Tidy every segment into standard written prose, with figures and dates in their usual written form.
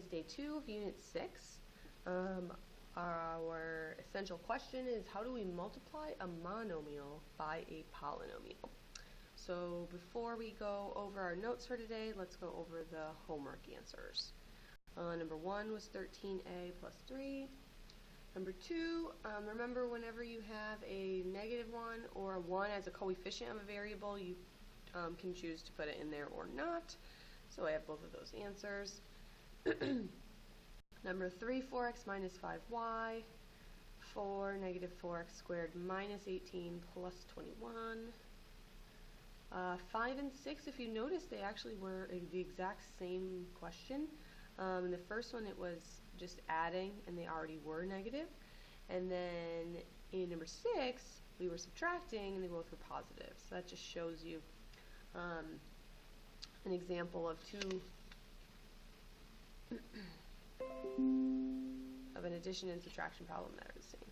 is day 2 of Unit 6. Our essential question is, how do we multiply a monomial by a polynomial? So before we go over our notes for today, let's go over the homework answers. Number 1 was 13a plus 3. Number 2, remember whenever you have a -1 or a 1 as a coefficient of a variable, you can choose to put it in there or not. So I have both of those answers. Number 3, 4x minus 5y. 4, -4x squared minus 18 plus 21. 5 and 6, if you notice, they actually were the exact same question. In the first one, it was just adding, and they already were negative. And then in number 6, we were subtracting, and they both were positive. So that just shows you an example of of an addition and subtraction problem that are the same.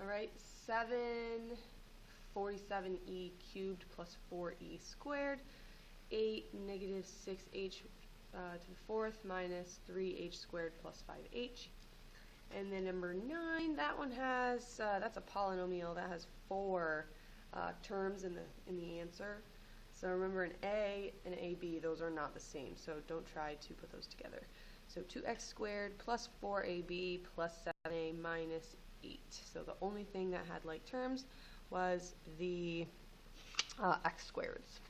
Alright, 7, 47e cubed plus 4e squared. 8, -6h to the 4th minus 3h squared plus 5h. And then number 9, that one has, that's a polynomial that has 4 terms in the answer. So remember, an A and AB, those are not the same, so don't try to put those together. So 2x squared plus 4ab plus 7a minus 8. So the only thing that had like terms was the x squareds.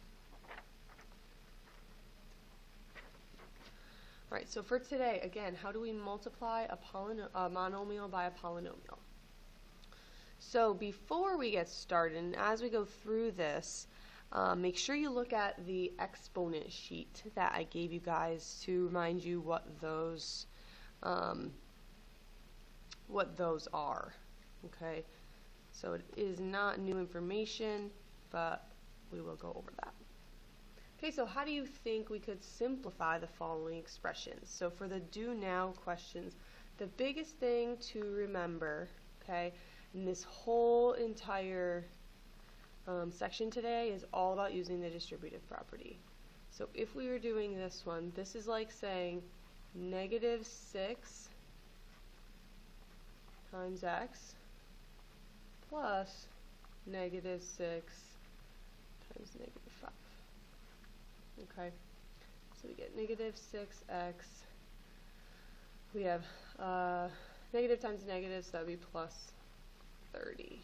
Alright, so for today, again, how do we multiply a monomial by a polynomial? So before we get started, and as we go through this, make sure you look at the exponent sheet that I gave you guys to remind you what those are. Okay, so it is not new information, but we will go over that. Okay, so how do you think we could simplify the following expressions? So for the do now questions, the biggest thing to remember, okay, in this whole entire section today is all about using the distributive property. So if we were doing this one, this is like saying -6 times x plus -6 times -5. Okay, so we get -6x. We have negative times negative, so that would be plus 30.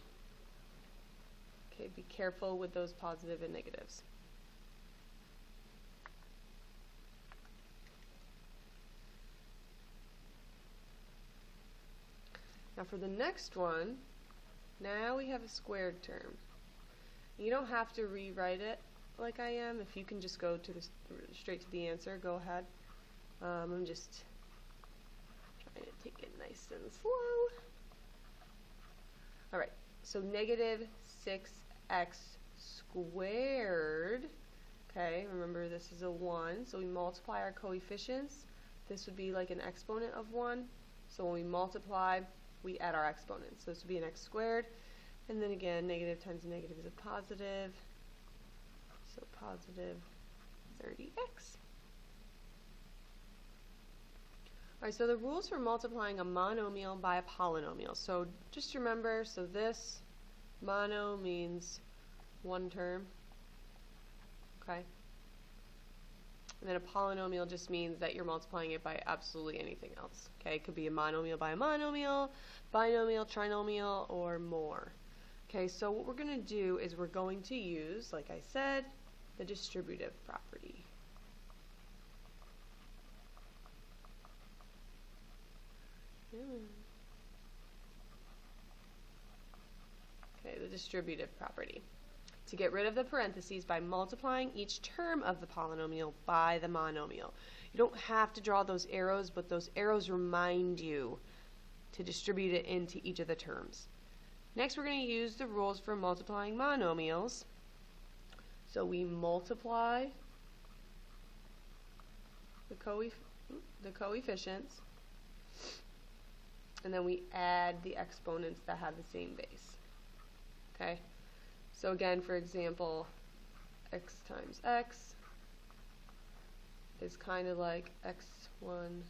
Okay, be careful with those positive and negatives. Now for the next one, now we have a squared term. You don't have to rewrite it like I am. If you can just go to straight to the answer, go ahead. I'm just trying to take it nice and slow. Alright, so -6x squared. Okay, remember this is a 1, so we multiply our coefficients. This would be like an exponent of 1. So when we multiply, we add our exponents. So this would be an x squared. And then again, negative times negative is a positive. So positive 30x. Alright, so the rules for multiplying a monomial by a polynomial. So just remember, so this mono means one term. Okay. And then a polynomial just means that you're multiplying it by absolutely anything else. Okay, it could be a monomial by a monomial, binomial, trinomial, or more. Okay, so what we're going to do is we're going to use, like I said, the distributive property. Okay, the distributive property. To get rid of the parentheses by multiplying each term of the polynomial by the monomial. You don't have to draw those arrows, but those arrows remind you to distribute it into each of the terms. Next, we're going to use the rules for multiplying monomials. So we multiply the coefficients, and then we add the exponents that have the same base. Okay? So again, for example, x times x is kind of like x1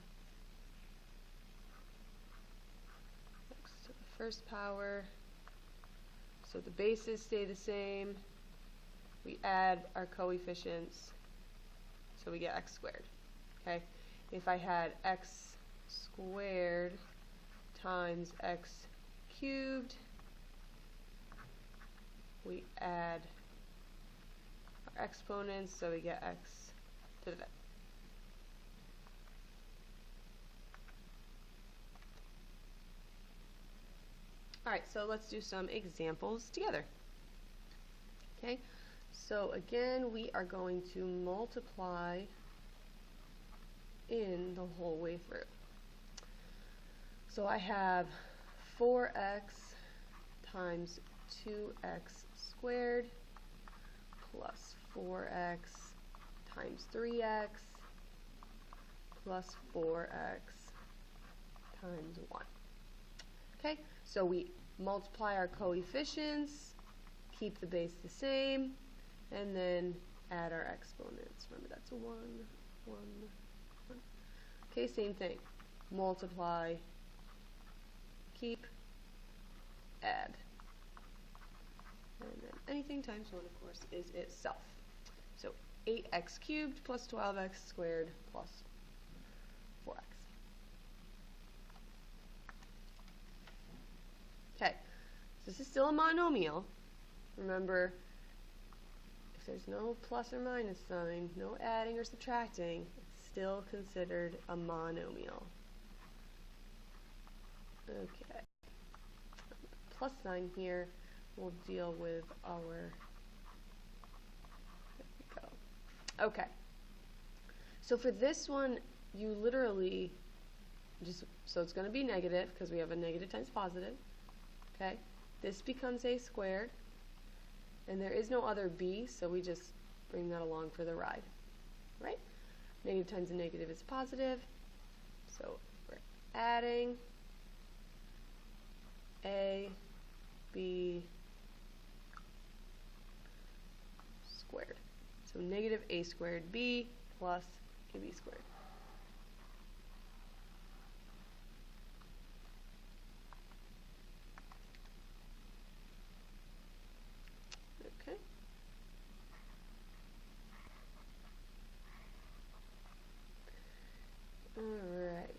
x to the first power. So the bases stay the same. We add our coefficients, so we get x squared. Okay? If I had x squared times x cubed, we add our exponents, so we get x to the fifth. Alright, so let's do some examples together. Okay, so again, we are going to multiply in the whole way through. So I have 4x times 2x squared plus 4x times 3x plus 4x times 1. Okay, so we multiply our coefficients, keep the base the same, and then add our exponents. Remember, that's a 1, 1, 1. Okay, same thing. Multiply, keep, add. And then anything times 1, of course, is itself. So 8x cubed plus 12x squared plus 4x. Okay, so this is still a monomial. Remember, if there's no plus or minus sign, no adding or subtracting, it's still considered a monomial. Okay, plus sign here will deal with our, there we go. Okay, so for this one, you literally just, so it's going to be negative because we have a negative times positive. Okay, this becomes a squared, and there is no other b, so we just bring that along for the ride, right? Negative times a negative is positive, so we're adding a, b squared. So negative a squared b plus ab squared. Okay. All right.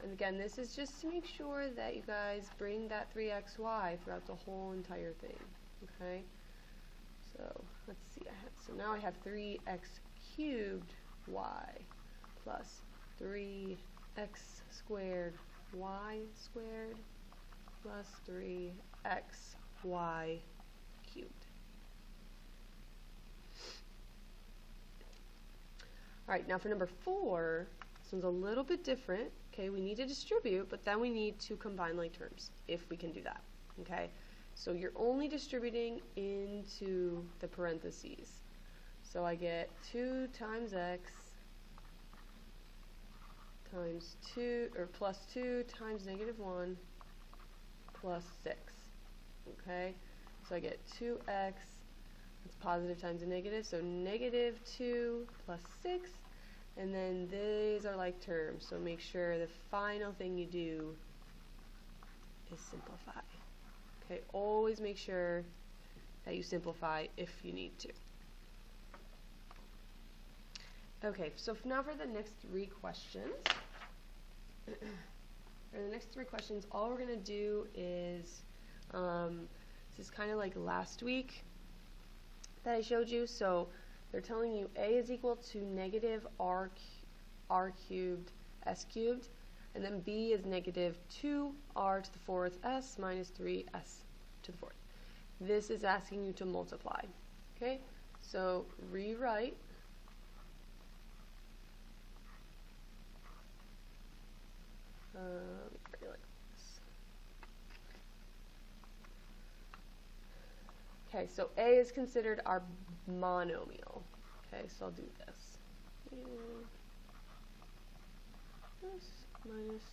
And again, this is just to make sure that you guys bring that 3xy throughout the whole entire thing. Okay? So let's see. So now I have 3x cubed y plus 3x squared y squared plus 3xy cubed. All right, now for number 4, this one's a little bit different. Okay, we need to distribute, but then we need to combine like terms, if we can do that. Okay, so you're only distributing into the parentheses. So I get 2 times x times 2, or plus 2 times negative 1 plus 6. Okay, so I get 2x, it's positive times a negative, so negative 2 plus 6. And then these are like terms, so make sure the final thing you do is simplify. Okay, always make sure that you simplify if you need to. Okay, so now for the next 3 questions. For the next 3 questions, all we're going to do is, this is kind of like last week that I showed you, so they're telling you a is equal to negative r cubed s cubed, and then b is negative 2r to the 4th s minus 3s to the 4th. This is asking you to multiply. Okay, so rewrite like this. Okay, so a is considered our monomial. Okay, so I'll do this. This. minus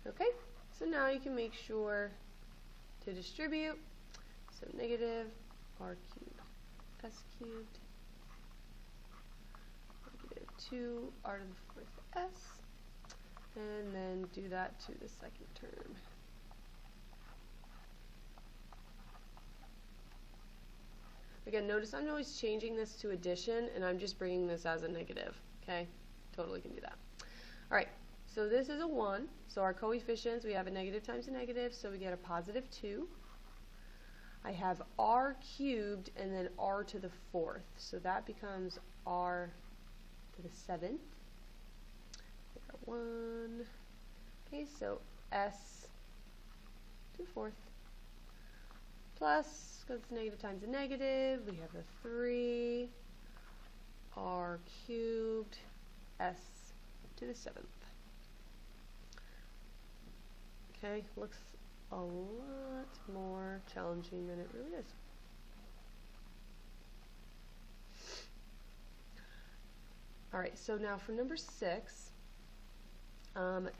3. Okay, so now you can make sure to distribute. So negative r cubed s cubed, negative 2r to the 4th s, and then do that to the second term. Again, notice I'm always changing this to addition, and I'm just bringing this as a negative. Okay, totally can do that. All right, so this is a 1. So our coefficients, we have a negative times a negative, so we get a positive 2. I have r cubed and then r to the 4th, so that becomes r to the 7th. 1. Okay, so s to the 4th plus, because it's negative times a negative, we have a 3 r cubed s to the 7th. Okay, looks a lot more challenging than it really is. Alright, so now for number 6,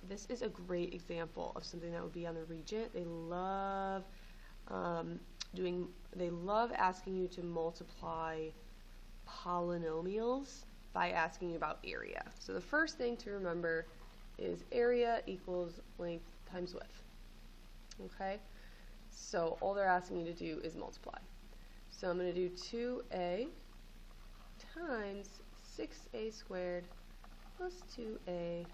this is a great example of something that would be on the Regent. They love asking you to multiply polynomials by asking you about area. So the first thing to remember is area equals length times width. Okay, so all they're asking you to do is multiply. So I'm going to do 2a times 6a squared plus 2a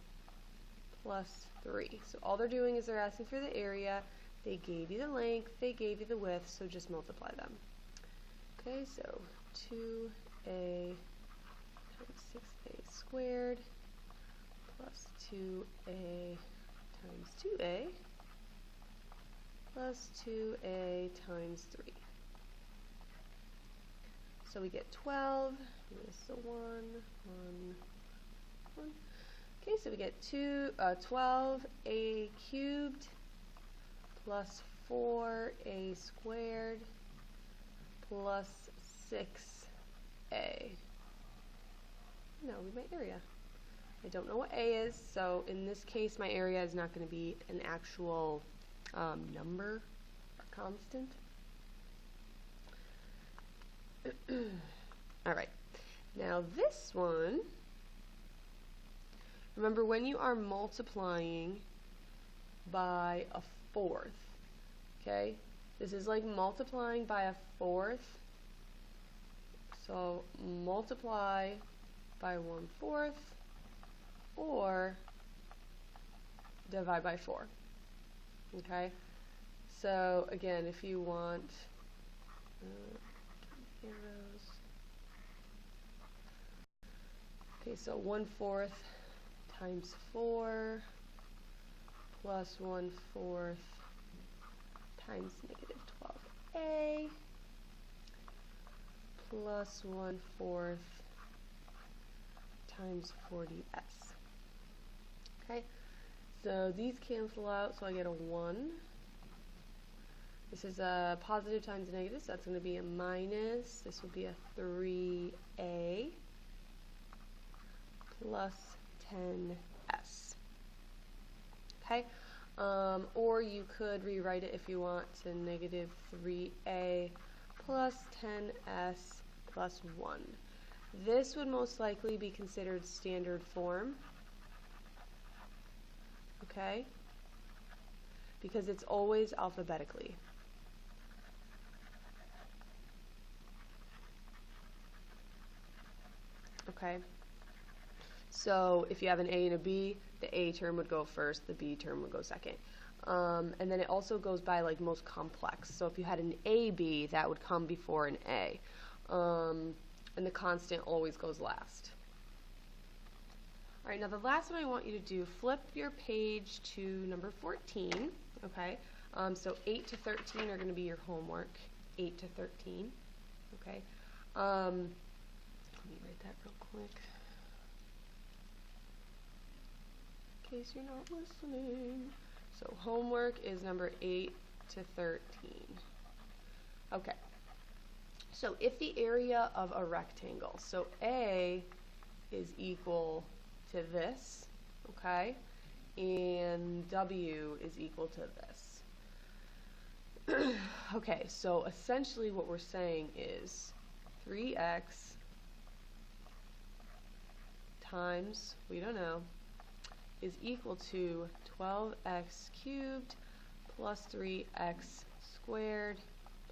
plus 3. So all they're doing is they're asking for the area. They gave you the length, they gave you the width, so just multiply them. Okay, so 2a times 6a squared plus 2a times 2a plus 2a times 3. So we get 12, this is a 1, 1, 1. Okay, so we get 12a cubed plus 4a squared plus 6a. Now we have my area. I don't know what a is, so in this case my area is not going to be an actual number or constant. Alright, now this one, remember when you are multiplying by a 4th, okay, this is like multiplying by a 4th, so multiply by 1/4 or divide by 4. Okay, so again, if you want arrows, okay, so 1/4 times 4 plus 1/4 times negative 12a plus 1/4 times 40s. Okay, so these cancel out, so I get a 1. This is a positive times a negative, so that's going to be a minus. This will be a 3a plus 10s. Okay, or you could rewrite it if you want to negative 3a plus 10s plus 1. This would most likely be considered standard form, okay, because it's always alphabetically. Okay, so if you have an a and a b, the a term would go first, the b term would go second. And then it also goes by like most complex. So if you had an ab, that would come before an a. And the constant always goes last. Alright, now the last one I want you to do, flip your page to number 14. Okay, so 8 to 13 are going to be your homework. 8 to 13. Okay, let me write that real quick in case you're not listening. So homework is number 8 to 13. Okay, so if the area of a rectangle, so A is equal to this, okay? And W is equal to this. Okay, so essentially what we're saying is 3x times, we don't know, is equal to 12x cubed plus 3x squared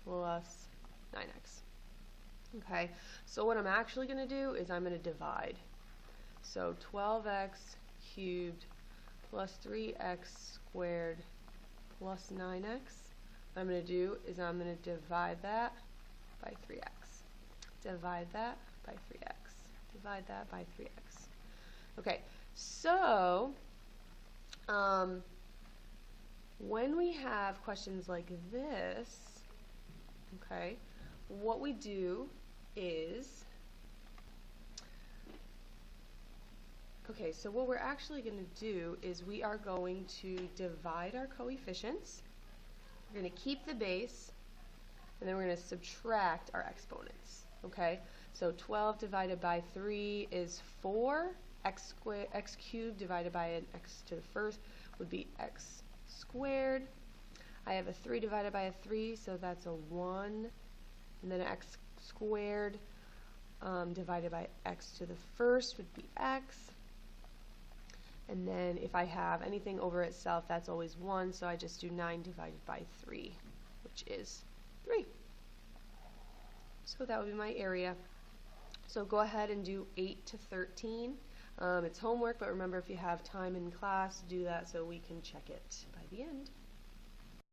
plus 9x. Okay, so what I'm actually going to do is I'm going to divide. So 12x cubed plus 3x squared plus 9x. What I'm going to do is I'm going to divide that by 3x. Divide that by 3x. Divide that by 3x. Okay, so when we have questions like this, okay, what we do is, okay, so what we're actually going to do is we are going to divide our coefficients. We're going to keep the base, and then we're going to subtract our exponents. Okay, so 12 divided by 3 is 4. X cubed divided by an x to the first would be x squared. I have a 3 divided by a 3, so that's a 1. And then x squared divided by x to the first would be x. And then if I have anything over itself, that's always 1, so I just do 9 divided by 3, which is 3. So that would be my area. So go ahead and do 8 to 13. It's homework, but remember if you have time in class, do that so we can check it by the end.